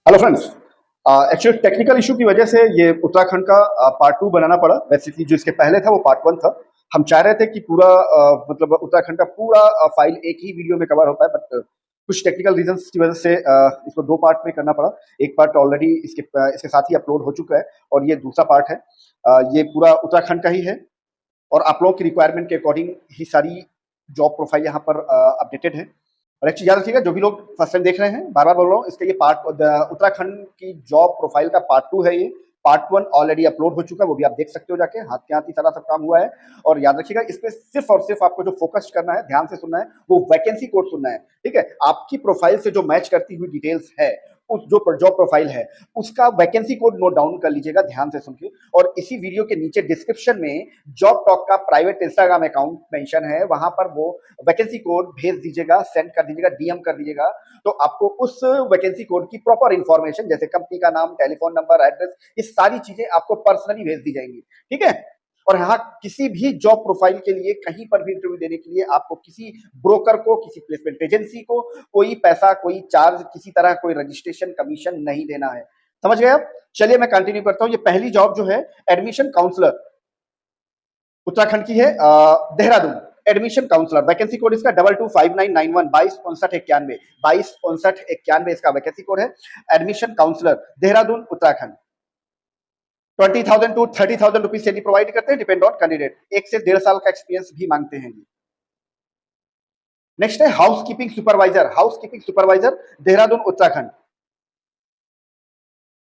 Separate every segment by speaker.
Speaker 1: Hello friends. Actually technical issue की वजह से ये उत्तराखंड का पार्ट 2 बनाना पड़ा। बेसिकली जो इसके पहले था वो पार्ट 1 था। हम चाह रहे थे कि पूरा मतलब उत्तराखंड का पूरा फाइल एक ही वीडियो में कवर होता है, बट कुछ टेक्निकल रीजंस की वजह से इसको 2 पार्ट में करना पड़ा। एक पार्ट ऑलरेडी इसके साथ ही अपलोड हो चुका है और ये दूसरा पार्ट है। ये पूरा उत्तराखंड का ही है और आप लोगों की रिक्वायरमेंट के अकॉर्डिंग ही सारी जॉब प्रोफाइल यहाँ पर अपडेटेड है। और एक चीज याद रखिएगा, जो भी लोग फर्स्ट टाइम देख रहे हैं, बार बार बोल रहा हूँ, इसका ये पार्ट उत्तराखंड की जॉब प्रोफाइल का पार्ट 2 है। ये पार्ट 1 ऑलरेडी अपलोड हो चुका है, वो भी आप देख सकते हो जाके, हाथ के हाथ ही सारा सब काम हुआ है। और याद रखिएगा, इस पे सिर्फ और सिर्फ आपको जो फोकस करना है, ध्यान से सुनना है, वो वैकेंसी कोड सुनना है। ठीक है, आपकी प्रोफाइल से जो मैच करती हुई डिटेल्स है, उस जो जॉब प्रोफाइल है, उसका वैकेंसी कोड नोट डाउन कर लीजिएगा ध्यान से सुन के। और इसी वीडियो के नीचे डिस्क्रिप्शन में जॉब टॉक का प्राइवेट इंस्टाग्राम अकाउंट मेंशन है, वहां पर वो वैकेंसी कोड भेज दीजिएगा, सेंड कर दीजिएगा, डीएम कर दीजिएगा। तो आपको उस वैकेंसी कोड की प्रॉपर इंफॉर्मेशन, जैसे कंपनी का नाम, टेलीफोन नंबर, एड्रेस, ये सारी चीजें आपको पर्सनली भेज दी जाएंगी। ठीक है। और हाँ, किसी भी जॉब प्रोफाइल के लिए कहीं पर भी इंटरव्यू देने के लिए आपको किसी ब्रोकर को, किसी प्लेसमेंट एजेंसी को कोई पैसा, कोई चार्ज, किसी तरह कोई रजिस्ट्रेशन कमीशन नहीं देना है। समझ गए आप? चलिए मैं कंटिन्यू करता हूं। ये पहली जॉब जो है, एडमिशन काउंसलर, उत्तराखंड की है, Dehradun. Admission counsellor, vacancy code इसका 225991 225991 225991 इसका वैकेंसी कोड है। Admission counsellor, Dehradun, Uttarakhand. 20,000 to 30,000 rupees salary provide करते हैं, डिपेंड ऑन कैंडिडेट। 1 से 1.5 साल का एक्सपीरियंस भी मांगते हैं। नेक्स्ट है house keeping supervisor, house keeping supervisor, Dehradun, Uttarakhand.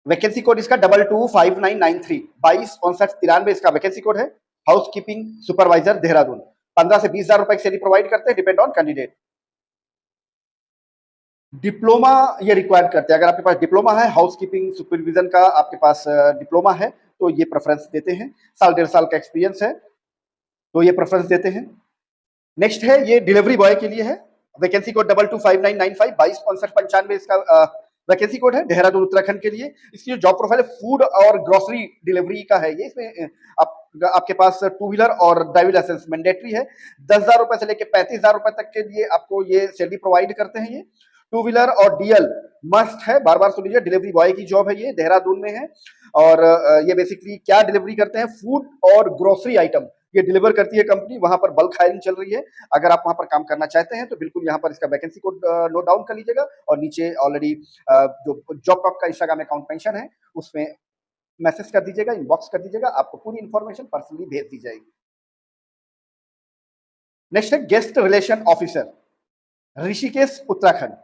Speaker 1: Vacancy code इसका 225993 225993 इसका वैकेंसी कोड है। House keeping supervisor, Dehradun. 15 से 20 हजार रुपए की सैलरी प्रोवाइड करते हैं, डिपेंड ऑन कैंडिडेट। डिप्लोमा ये रिक्वायर्ड करते हैं। अगर आपके पास डिप्लोमा है, हाउस कीपिंग सुपरविजन का आपके पास डिप्लोमा है, तो ये प्रेफरेंस देते हैं। 1.5 साल का एक्सपीरियंस है तो ये प्रेफरेंस देते हैं। नेक्स्ट है, ये डिलीवरी बॉय के लिए है। वैकेंसी कोड 225995 225995 इसका वैकेंसी कोड है, देहरादून, उत्तराखंड के लिए। इसकी जो जॉब प्रोफाइल है, फूड और ग्रोसरी डिलीवरी का है। ये इसमें आपके पास 2 व्हीलर और ड्राइविंग लाइसेंस मैंडेटरी है। 10,000 रुपए से लेकर 35,000 रुपए तक के लिए आपको ये सैलरी प्रोवाइड करते हैं। ये 2 व्हीलर और डीएल मस्ट है। बार बार सुन लीजिए, डिलीवरी बॉय की जॉब है, ये देहरादून में है। और ये बेसिकली क्या डिलीवरी करते हैं, फूड और ग्रोसरी आइटम ये डिलीवर करती है कंपनी। वहां पर बल्क हायरिंग चल रही है। अगर आप वहां पर काम करना चाहते हैं तो बिल्कुल यहाँ पर इसका वैकेंसी कोड नोट डाउन कर लीजिएगा। और नीचे ऑलरेडी जो जॉब टॉक का इंस्टाग्राम अकाउंट मेंशन है, उसमें मैसेज कर दीजिएगा, इनबॉक्स कर दीजिएगा, आपको पूरी इंफॉर्मेशन पर्सनली भेज दी जाएगी। नेक्स्ट है guest relation officer, Rishikesh, Uttarakhand.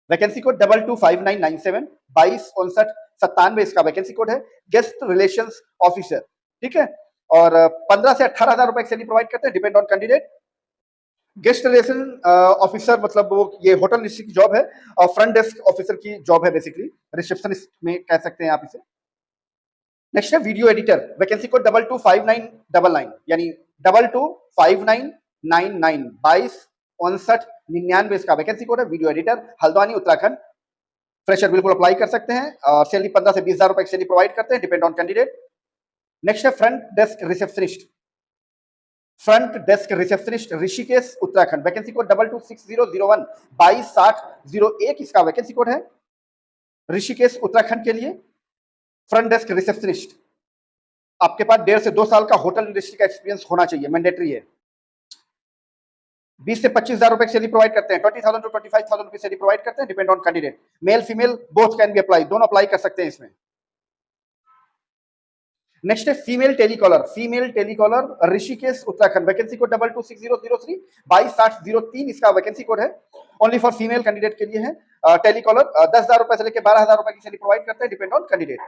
Speaker 1: Vacancy code 225997 225997 इसका वैकेंसी कोड है, गेस्ट रिलेशंस ऑफिसर। ठीक है। और 15 से 18,000 रुपए की सैलरी प्रोवाइड करते हैं, depend on candidate. Guest relation officer मतलब वो ये होटल इंडस्ट्री की जॉब है और फ्रंट डेस्क ऑफिसर की जॉब है, बेसिकली रिसेप्शनिस्ट में कह सकते हैं आप इसे। नेक्स्ट है वीडियो एडिटर, वैकेंसी कोड 225999 यानी 225999 225999 इसका वैकेंसी कोड है। Video editor, Haldwani, Uttarakhand. Fresher बिल्कुल अप्लाई कर सकते हैं और सैलरी 15 से 20,000 रुपए की सैलरी प्रोवाइड करते हैं, डिपेंड ऑन कैंडिडेट। नेक्स्ट है front desk receptionist, front desk receptionist, Rishikesh, Uttarakhand. Vacancy code 226001 226001 इसका वैकेंसी कोड है, ऋषिकेश, उत्तराखंड के लिए। फ्रंट डेस्क रिसेप्शनिस्ट, आपके पास 1.5 से 2 साल का होटल इंडस्ट्री का एक्सपीरियंस होना चाहिए, मैंडेटरी है। 20 से 25,000 रुपए की सैलरी प्रोवाइड करते हैं, 20,000 टू 25,000 रुपए सैलरी प्रोवाइड करते हैं, depend on candidate. Male female both can be apply, दोनों अप्लाई कर सकते हैं इसमें। नेक्स्ट है female telecaller, female telecaller, Rishikesh, Uttarakhand. Vacancy code 226003 226003 इसका वैकेंसी कोड है, ओनली फॉर फीमेल कैंडिडेट के लिए है। टेलीकॉलर 10,000 रुपए से लेकर 12,000 रुपए की सैलरी प्रोवाइड करते हैं, डिपेंड ऑन कैंडिडेट।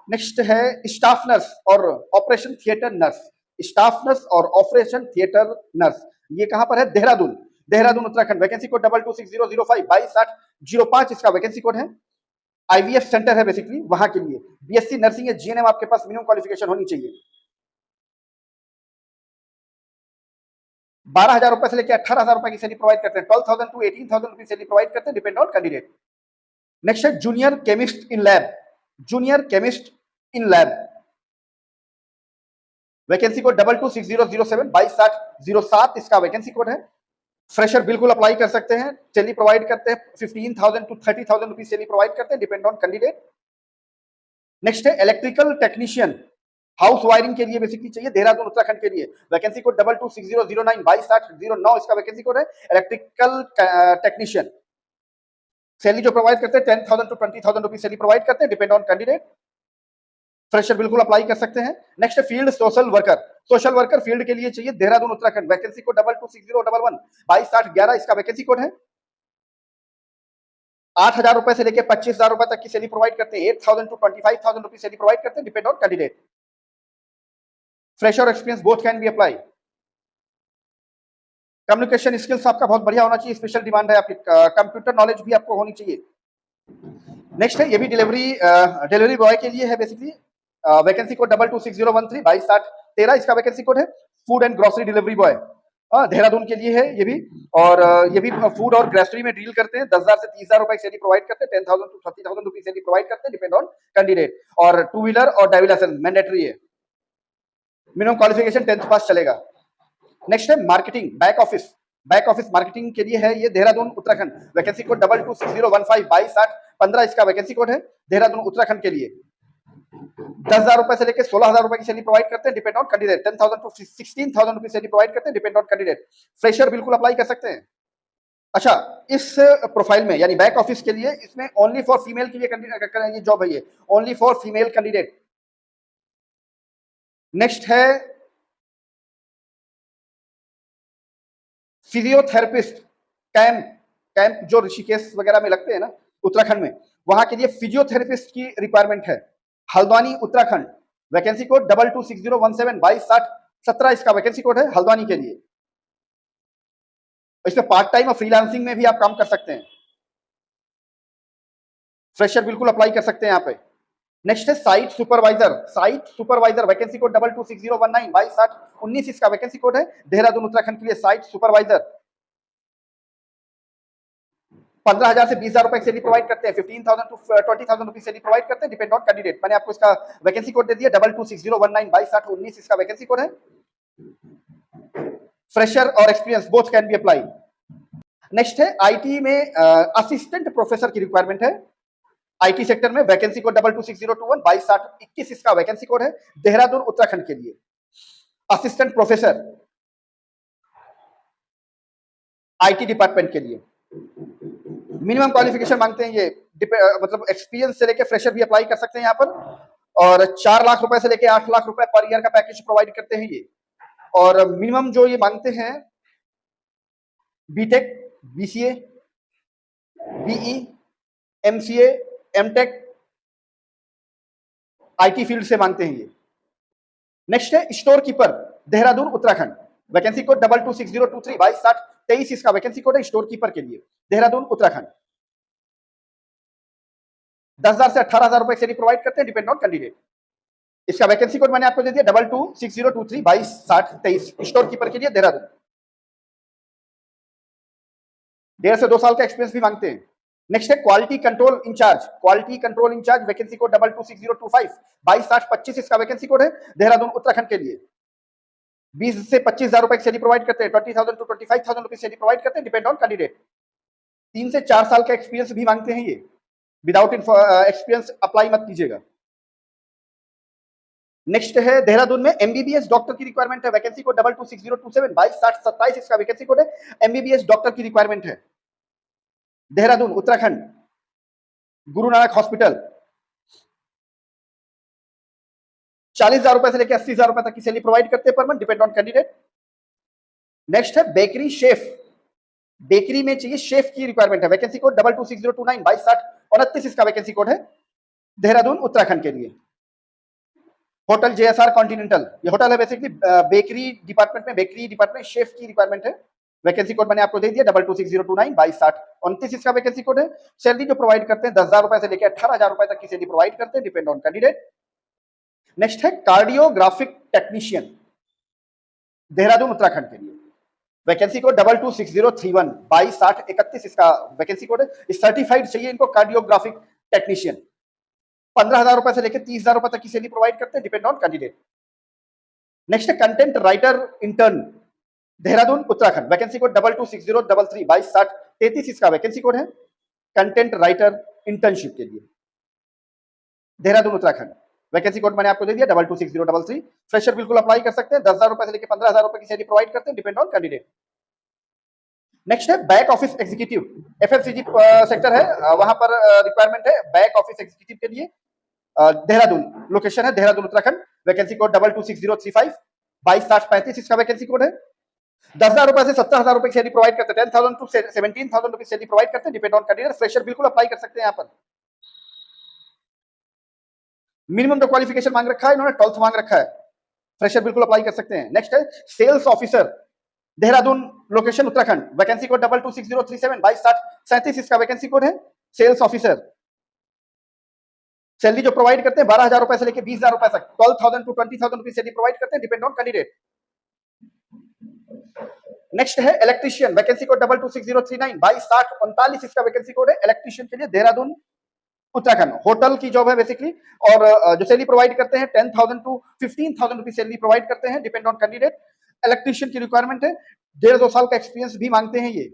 Speaker 1: नेक्स्ट है स्टाफ नर्स और operation theatre nurse, staff nurse और ऑपरेशन थिएटर नर्स। ये कहां पर है, देहरादून, देहरादून, उत्तराखंड। वैकेंसी कोड 226005 226005 इसका वैकेंसी कोड है। आईवीएफ सेंटर है बेसिकली, वहां के लिए। बीएससी नर्सिंग या जीएनएम आपके पास मिनिमम क्वालिफिकेशन होनी चाहिए। 12,000 रुपए से लेकर 18,000 रुपए की सैलरी प्रोवाइड करते हैं, 12,000 टू 18,000 रुपीज सैलरी प्रोवाइड करते हैं, डिपेंड ऑन कैंडिडेट। नेक्स्ट है junior chemist in lab, junior chemist in lab. Vacancy code 226007 226007 इसका वैकेंसी कोड है। फ्रेशर बिल्कुल अप्लाई कर सकते हैं, सैलरी प्रोवाइड करते हैं 15,000 टू 30,000 रुपीज सैलरी प्रोवाइड करते हैं, डिपेंड ऑन कैंडिडेट। नेक्स्ट है इलेक्ट्रिकल टेक्नीशियन, हाउस वायरिंग के लिए बेसिकली चाहिए, देहरादून उत्तराखंड के लिए। वैकेंसी कोड 226009 226009 इसका वैकेंसी कोड है। इलेक्ट्रिकल टेक्नीशियन सैलरी जो प्रोवाइड करते हैं 10,000 टू 20,000 रुपीज सैलरी प्रोवाइड करते हैं, डिपेंड ऑन कैंडिडेट। फ्रेशर बिल्कुल अप्लाई कर सकते हैं। Next field social worker, social worker field के लिए चाहिए, देहरादून उत्तराखंड। वैकेंसी कोड 226011 226011 इसका वैकेंसी कोड है। 8,000 रुपए से लेकर 25,000 रुपए तक की सैलरी प्रोवाइड करते हैं, 8,000 टू 25,000 रुपीज सैलरी प्रोवाइड करते हैं, डिपेंड ऑन कैंडिडेट। फ्रेशर और experience both can be apply. Communication skills आपका बहुत बढ़िया होना चाहिए, स्पेशल डिमांड है आपकी। कंप्यूटर नॉलेज भी आपको होनी चाहिए। नेक्स्ट है, ये भी डिलीवरी बॉय के लिए है बेसिकली। वैकेंसी कोड 226013 226013 इसका वैकेंसी कोड है। Food and grocery delivery boy Dehradun के लिए है ये भी। और ये भी फूड और ग्रोसरी में डील करते हैं। 10,000 से 30,000 रुपए सैलरी प्रोवाइड करते हैं, 10,000 टू 30,000 रुपीज सैलरी प्रोवाइड करते हैं, डिपेंड ऑन कैंडिडेट। और टू व्हीलर और ड्राइविंग लाइसेंस मैंडेटरी है। मिनिमम क्वालिफिकेशन 10th पास चलेगा। नेक्स्ट है marketing back office, back office marketing के लिए है ये, देहरादून उत्तराखंड। वैकेंसी कोड 226015 226015 इसका वैकेंसी कोड है, देहरादून उत्तराखंड के लिए। 10,000 रुपए से लेकर 16,000 रुपए की सैलरी प्रोवाइड करते हैं, depend on candidate. 10,000 to 16,000 rupees salary provide करते हैं, डिपेंड ऑन कैंडिडेट। फ्रेशर बिल्कुल अप्लाई कर सकते हैं। अच्छा, इस प्रोफाइल में यानी बैक ऑफिस के लिए इसमें ओनली फॉर फीमेल के लिए ये जॉब है, ये only for female candidate. Next है फिजियोथेरेपिस्ट कैंप, कैंप जो ऋषिकेश वगैरह में लगते हैं ना उत्तराखंड में, वहां के लिए फिजियोथेरेपिस्ट की रिक्वायरमेंट है, हल्द्वानी उत्तराखंड। वैकेंसी कोड 226017 226017 इसका वैकेंसी कोड है, हल्द्वानी के लिए। इसमें पार्ट टाइम और फ्रीलांसिंग में भी आप काम कर सकते हैं। फ्रेशर बिल्कुल अप्लाई कर सकते हैं यहाँ पे। नेक्स्ट है site supervisor, site supervisor vacancy code 226019 226019 इसका वैकेंसी कोड है, देहरादून उत्तराखंड के लिए। साइट सुपरवाइजर 15,000 से 20,000 रुपए सैलरी प्रोवाइड करते हैं, 15,000 टू 20,000 रुपीज सैलरी प्रोवाइड करते हैं, डिपेंड ऑन कैंडिडेट। मैंने आपको इसका वैकेंसी कोड दे दिया 226019 226019 इसका वैकेंसी कोड है। फ्रेशर और experience both can be apply. Next है आईटी में असिस्टेंट प्रोफेसर की रिक्वायरमेंट है, आईटी सेक्टर में। वैकेंसी कोड 226021 226021 इसका वैकेंसी कोड है, देहरादून उत्तराखंड के लिए। असिस्टेंट प्रोफेसर आईटी डिपार्टमेंट के लिए। मिनिमम क्वालिफिकेशन मांगते हैं ये, मतलब एक्सपीरियंस से लेके फ्रेशर भी अप्लाई कर सकते हैं यहाँ पर। और 4 लाख रुपए से लेके 8 लाख रुपए पर ईयर का पैकेज प्रोवाइड करते हैं ये। और मिनिमम जो ये मांगते हैं BTech, BCA, BE, MCA, MTech, IT field से मांगते हैं ये। नेक्स्ट है store keeper, Dehradun Uttarakhand. Vacancy code 226023 226023 इसका वैकेंसी कोड है, स्टोर कीपर के लिए, देहरादून उत्तराखंड। 10,000 से 18,000 रुपए सैलरी प्रोवाइड करते हैं, डिपेंड ऑन कैंडिडेट। इसका वैकेंसी कोड मैंने आपको दे दिया 226023 226023 स्टोर कीपर के लिए, देहरादून। 1.5 से 2 साल का एक्सपीरियंस भी मांगते हैं। नेक्स्ट है quality control incharge, quality control incharge. Vacancy code 226025 226025 इसका वैकेंसी कोड है, देहरादून उत्तराखंड के लिए। 20 से 25,000 रुपए की सैलरी प्रोवाइड करते हैं, 20,000 टू 25,000 रुपए सैलरी प्रोवाइड करते हैं, डिपेंड ऑन कैंडिडेट। 3 से 4 साल का एक्सपीरियंस भी मांगते हैं ये, विदाउट एक्सपीरियंस अप्लाई मत कीजिएगा। नेक्स्ट है देहरादून में एमबीबीएस डॉक्टर की रिक्वायरमेंट है, वैकेंसी कोड 226027 226027 इसका वैकेंसी कोड है, एमबीबीएस डॉक्टर की रिक्वायरमेंट है, देहरादून उत्तराखंड, गुरु नानक हॉस्पिटल। 40,000 रुपए से लेकर 80,000 रुपए तक की सैलरी प्रोवाइड करते हैं per month, depend on candidate. Next है बेकरी शेफ, बेकरी में चाहिए शेफ की रिक्वायरमेंट है, वैकेंसी कोड 226029 226029 इसका वैकेंसी कोड है, देहरादून उत्तराखंड के लिए। होटल जेएसआर कॉन्टिनेंटल, ये होटल है बेसिकली, बेकरी डिपार्टमेंट में, बेकरी डिपार्टमेंट शेफ की रिक्वायरमेंट है। वैकेंसी कोड मैंने आपको दे दिया 226029 226029 इसका वैकेंसी कोड है। सैलरी जो प्रोवाइड करते हैं 10,000 रुपए से लेकर 18,000 रुपए तक की सैलरी प्रोवाइड करते हैं, डिपेंड ऑन कैंडिडेट। नेक्स्ट है कार्डियोग्राफिक टेक्नीशियन, देहरादून उत्तराखंड के लिए। वैकेंसी कोड 226031 226031 इसका वैकेंसी कोड है। सर्टिफाइड चाहिए इनको कार्डियोग्राफिक टेक्नीशियन। 15,000 रुपए से लेकर 30,000 रुपए तक की सैलरी प्रोवाइड करते हैं, डिपेंड ऑन कैंडिडेट। नेक्स्ट है content writer intern, Dehradun Uttarakhand, vacancy code 226033 226033 इसका वैकेंसी कोड है, कंटेंट राइटर इंटर्नशिप के लिए। देहरादून उत्तराखंड, वैकेंसी कोड मैंने आपको दे दिया 226033। फ्रेशर बिल्कुल अप्लाई कर सकते हैं, 10,000 रुपए से लेकर 15,000 रुपए की सैलरी प्रोवाइड करते हैं, डिपेंड ऑन कैंडिडेट। नेक्स्ट है back office executive, FMCG sector है, वहां पर रिक्वायरमेंट है बैक ऑफिस एग्जीक्यूटिव के लिए। देहरादून लोकेशन है, देहरादून उत्तराखंड, वैकेंसी कोड 226035 226035 इसका वैकेंसी कोड है। 10,000 रुपए से 17,000 रुपए की सैलरी प्रोवाइड करते हैं, 10,000 टू 17,000 रुपए सैलरी प्रोवाइड करते हैं, डिपेंड ऑन कैंडिडेट। फ्रेशर बिल्कुल अप्लाई कर सकते हैं यहाँ पर। मिनिमम जो क्वालिफिकेशन मांग रखा है इन्होंने 12th मांग रखा है, फ्रेशर बिल्कुल अप्लाई कर सकते हैं। नेक्स्ट है sales officer, Dehradun location Uttarakhand, vacancy code 226037 226037 इसका वैकेंसी कोड है। सेल्स ऑफिसर, सैलरी जो प्रोवाइड करते हैं 12,000 रुपए से लेकर 20,000 रुपए तक, 12,000 टू 20,000 रुपए सैलरी प्रोवाइड करते हैं, डिपेंड ऑन कैंडिडेट। नेक्स्ट है इलेक्ट्रीशियन, वैकेंसी कोड 226039 226039 इसका वैकेंसी कोड है, इलेक्ट्रीशियन के लिए, देहरादून उत्तराखंड। होटल की जॉब है बेसिकली, और जो सैलरी प्रोवाइड करते हैं 10,000 टू 15,000 रुपए सैलरी प्रोवाइड करते हैं, डिपेंड ऑन कैंडिडेट। इलेक्ट्रीशियन की रिक्वायरमेंट है, 1.5-2 साल का एक्सपीरियंस भी मांगते हैं ये,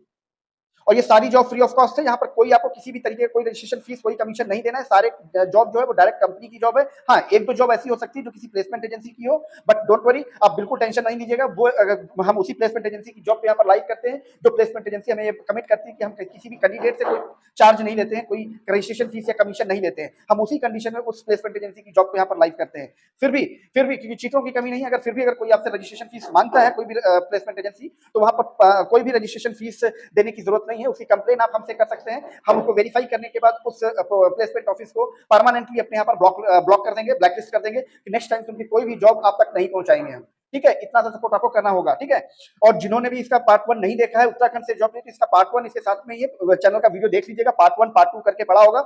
Speaker 1: और ये सारी जॉब फ्री ऑफ कॉस्ट है। यहाँ पर कोई आपको किसी भी तरीके कोई रजिस्ट्रेशन फीस, कोई कमीशन नहीं देना है। सारे जॉब जो है वो डायरेक्ट कंपनी की जॉब है। हाँ, एक दो जॉब ऐसी हो सकती है जो किसी प्लेसमेंट एजेंसी की हो, बट डोंट वरी, आप बिल्कुल टेंशन नहीं लीजिएगा। वो हम उसी प्लेसमेंट एजेंसी की जॉब पे यहाँ पर लाइव करते हैं, जो प्लेसमेंट एजेंसी हमें कमिट करती है कि हम किसी भी कैंडिडेट से कोई चार्ज नहीं लेते हैं, कोई रजिस्ट्रेशन फीस या कमीशन नहीं लेते हैं। हम उसी कंडीशन में उस प्लेसमेंट एजेंसी की जॉब को यहाँ पर लाइव करते हैं। फिर भी क्योंकि चीटों की कमी नहीं है, अगर कोई आपसे रजिस्ट्रेशन फीस मांगता है कोई भी प्लेसमेंट एजेंसी, तो वहां पर कोई भी रजिस्ट्रेशन फीस देने की जरूरत नहीं है। उसकी कंप्लेन आप हमसे कर सकते हैं, हम उसको वेरीफाई करने के बाद उस प्लेसमेंट ऑफिस को परमानेंटली अपने यहाँ पर ब्लॉक कर देंगे, ब्लैकलिस्ट कर देंगे, कि नेक्स्ट टाइम उनकी कोई भी जॉब आप तक नहीं पहुंचाएंगे हम। ठीक है, इतना सा सपोर्ट आपको करना होगा। ठीक है, और जिन्होंने भी इसका पार्ट 1 नहीं देखा है, उत्तराखंड से जॉब नहीं, तो इसका पार्ट 1 इसके साथ में ये चैनल का वीडियो देख लीजिएगा, पार्ट 1 पार्ट 2 करके पड़ा होगा।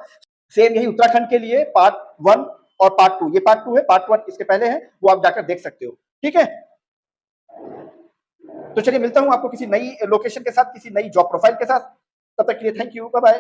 Speaker 1: सेम यही उत्तराखंड के लिए पार्ट 1 और पार्ट 2, ये पार्ट 2 है, पार्ट 1 इसके पहले है, वो आप जाकर देख सकते हो। ठीक है, तो चलिए मिलता हूं आपको किसी नई लोकेशन के साथ, किसी नई जॉब प्रोफाइल के साथ। तब तक के लिए थैंक यू, बाय बाय।